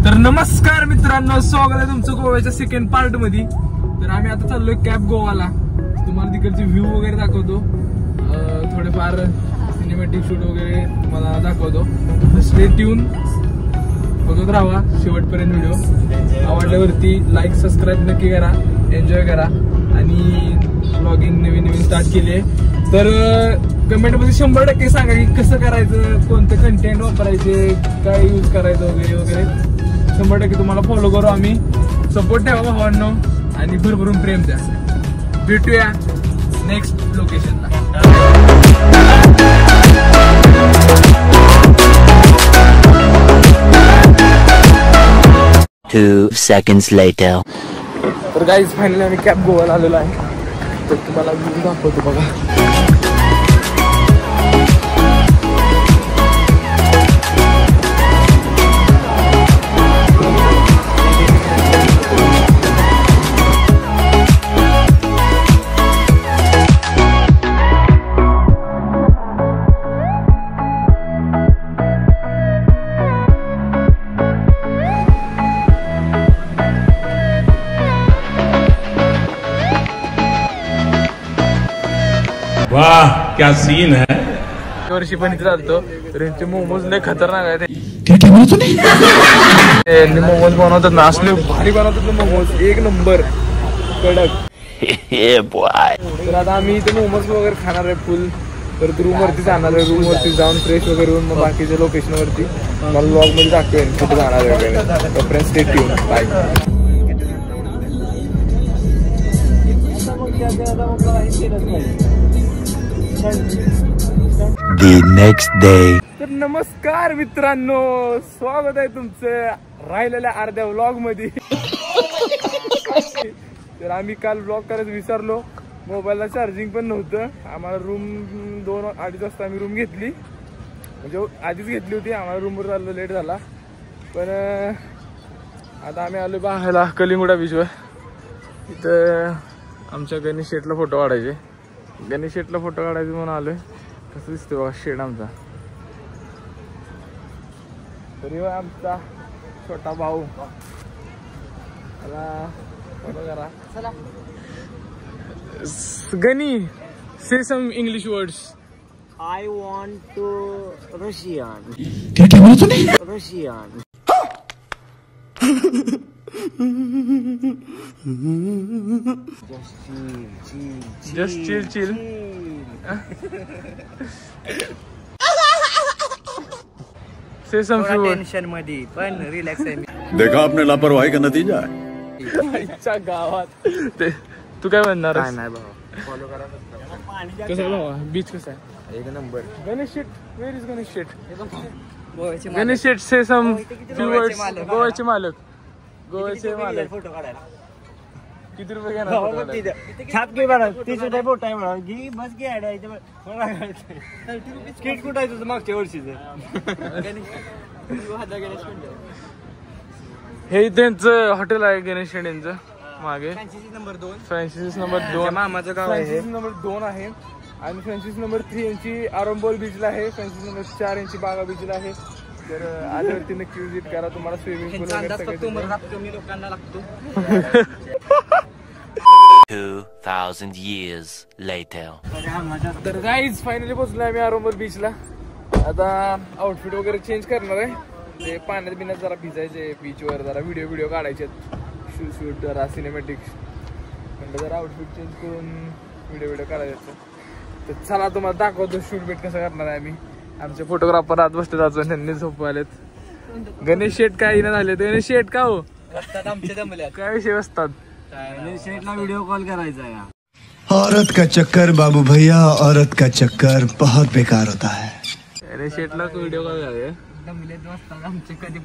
तर नमस्कार मित्रांनो, स्वागत आहे तुमचं गोव्याच्या सेकंड पार्ट मध्ये। तर आम्ही आता चाललोय कॅब गोवाला। तुम्हाला तिकडचे व्ह्यू वगैरे दाखवतो, थोडेफार सिनेमॅटिक शूट वगैरे तुम्हाला दाखवतो। स्टे ट्यून, बघत राहा शेवटपर्यंत व्हिडिओ। आवडल्यावरती लाईक सबस्क्राईब नक्की करा, एन्जॉय करा। आणि ब्लॉगिंग नवीन स्टार्ट केली आहे, तर कमेंट मध्ये 100% सांगा की कसं करायचं, कोणतं कंटेंट वापरायचे, काय यूज करायचं वगैरे वगैरे। 100% तुम्हाला फॉलो करू आम्ही। सपोर्ट ठेवा भावांनो आणि भरभरून प्रेम द्या। भेटूया नेक्स्ट लोकेशनला। 2 seconds later. तर गाईज फायनली आम्ही कॅब गोवाला आलेलो आहे। तर तुम्हाला व्ह्यू दाखवतो बघा। वाह क्या सीन है। वर्षी पण इथे चालतो, तर यांचे मोमोज लय खतरनाक आहे। ते मोमोज बनवतात ना, असले भारी बनवतात ना मोमोज, एक नंबर कडक। तर आता आम्ही इथे मोमोज वगैरे खाणार आहे फुल। तर रूम वरती जाणार आहे, रूम वरती जाऊन फ्रेश वगैरे होऊन मग बाकीच्या लोकेशन वरती मला व्लॉग मध्ये दाखवेन कुठे जाणार आहे वगैरे। तर friends stay tuned, bye. The next day. तर नमस्कार मित्रांनो, स्वागत आहे तुमचं राहिलेल्या अर्ध्या व्लॉग मध्ये। तर आम्ही काल व्लॉग करायचं विसरलो, मोबाईलला चार्जिंग पण नव्हतं। आम्हाला रूम 2-2:30 वाजता आम्ही रूम घेतली, म्हणजे आधीच घेतली होती। आम्हाला रूमवर चाललो, लेट झाला। पण आता आम्ही आलो बाहेरला कलिंगुडा बीचवर। इथं आमच्या गणेश शेटला फोटो काढायचे, गणेश शेटला फोटो काढायचे म्हणून आलोय। कसं दिसतोय बघा शेड आमचा। तरी आमचा छोटा भाऊ फोटो करा चला। गणी, say some English words. I want to Russian. क्या बोला तूने? Russian. Just chill. Say some few words. Tension मध्ये पण रिलॅक्स आहे मी। देखा आपने लापरवाही का नतीजा है। आईच्या गावात ते तू काय म्हणणार? काय नाही बाबा, फॉलो करा। कसं बाबा बीच कसं आहे? एक number. Ganesh Shet, where is Ganesh Shet? गोव्याचे Ganesh Shet, say some few words. गोव्याचे मालक, गोव्याचे मालक। फोटो काढायला किती रुपये घेणार? छाप घे बरं, 30 रुपये फोटो आहे म्हणा, घे बस घे ऍड आहे स्किट कुठं आहे तुझं मागच्या वर्षीचं? हे त्यांचं हॉटेल आहे गणेश शेट यांचं मागे। नंबर 2 फ्रँसिस नंबर 2 मामाचं गाव आहे। फ्रँसिस नंबर 2 आहे। आणि फ्रँसिस नंबर 3 यांची आरंबोल बीचला आहे। फ्रँसिस नंबर 4 यांची बागा बीचला आहे। तर आल्यावरती नक्की विजिट करा, तुम्हाला स्विमिंग पूल वगैरे लोकांना लागतो। 2000 years later. तर गाईज फायनली पोहोचलोय आम्ही आरंबोल बीचला। आता आउटफिट वगैरे चेंज करणार आहे, ते पाण्यात बिण्यात जरा भिजायचे, बीचवर जरा व्हिडिओ काढायचे, शूट जरा सिनेमॅटिक्स, म्हणजे जरा आउटफिट चेंज करून व्हिडिओ काढायचे। तर चला तुम्हाला दाखवतो शूट बीट कसं करणार आहे आम्ही। आमचे फोटोग्राफर आत बसले अजून, त्यांनी झोप आलेत। गणेश शेट काय ना झाले, गणेश शेट का हो आमच्या जमल्या काय विषय असतात? शेटला व्हिडिओ कॉल करायचा आहे। औरत का चक्कर बाबू भैया, औरत का चक्कर बहुत बेकार होता है। गणेश शेटला व्हिडिओ कॉल करायचा। आमचे कधी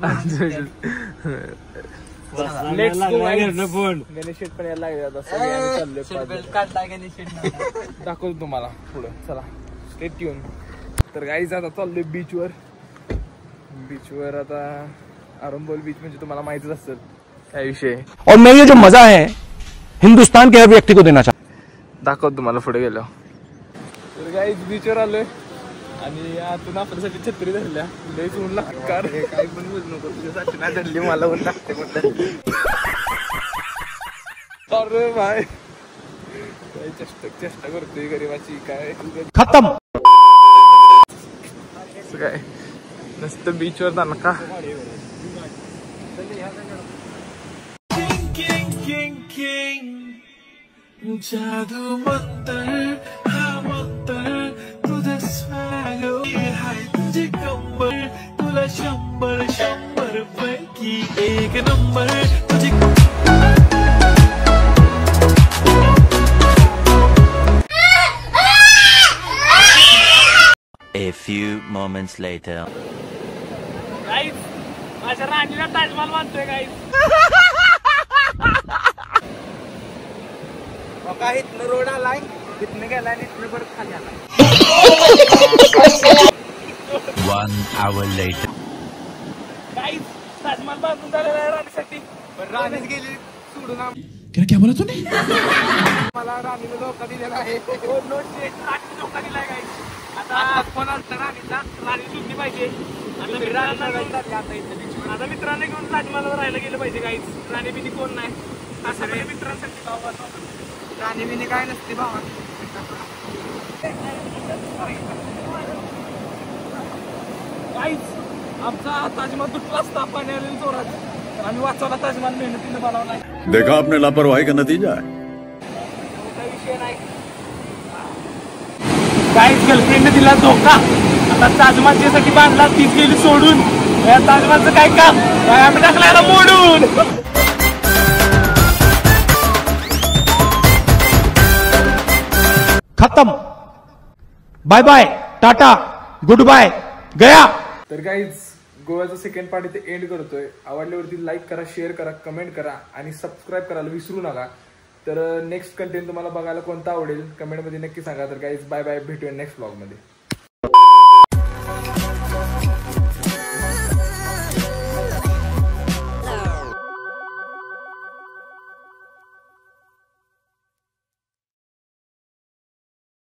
फोन गणेश शेट पण यायला लागले, दाखवतो तुम्हाला पुढं। चला स्टे ट्यून। तर गाईज आता चाललोय बीचवर आता आरंबोल बीच म्हणजे तुम्हाला माहितीच असेल काय विषय। और मैं ये जो मजा है हिंदुस्तान के हर व्यक्ति को देना चाहता। दाखवतो तुम्हाला पुढे गेलो। तर गाईज बीचवर आलोय, आणि आतून आपल्यासाठी छत्री धरल्या. लयच ऊन लागतं कार काही पण बोलू नको तुझ्यासाठी नाही धरली मला ऊन लागते म्हटलं. अरे भाई चेष्टा करतोय गरीबाची काय खत्म. काय नसतं बीचवर जाणार का. जादू मंतर हा मंतर तुझं स्वॅग हाय तुझे कंबर तुला 100 पैकी 1 नंबर तुझी. A few moments later. गाईस माझ्या राणीला ताजमहल मानतोय गाईस. बघा इथनं रोड आलाय इथनं गेलाय आणि इथनं परत खाली आलाय. 1 hour later. गाईस ताजमहल बांधून झालेला आहे राणीसाठी. पण राणीच गेली सोडून. क्या बोला तूने? मला राणीने धोका दिलेला आहे. राणी धोका दिलाय गाईस. आता फोन आलता राणीचा राणी सुटली पाहिजे. आता मित्रांना घेऊन ताजमहलवर राहायला गेलं पाहिजे गाईस. राणी बिनी कोण नाही असं म्हणजे मित्रांसाठी राणी बिनी काय नसते भावा. गाईस आमचा ताजमहल तुटला असता पाणी आलेलं जोरात. आम्ही वाचवला ताजमहल मेहनतीने बनवला. देखा आपने लापरवाही का नतीजा है. काही विषय नाही. गाईस गर्लफ्रेंडने दिला धोका. आता ताजमहल ज्यासाठी बांधला तीच गेली सोडून. या ताजमहलचं काय काम आम्ही टाकला मोडून. खत्म. Bye bye tata goodbye गया. तर गाईज गोव्याचा सेकंड पार्ट इथे एंड करतोय. आवडल्यावरती लाईक करा, शेअर करा, कमेंट करा आणि सबस्क्राईब करायला विसरू नका. तर नेक्स्ट कंटेंट तुम्हाला बघायला कोणता आवडेल कमेंटमध्ये नक्की सांगा. तर गाईज बाय बाय, भेटूया नेक्स्ट व्लॉगमध्ये.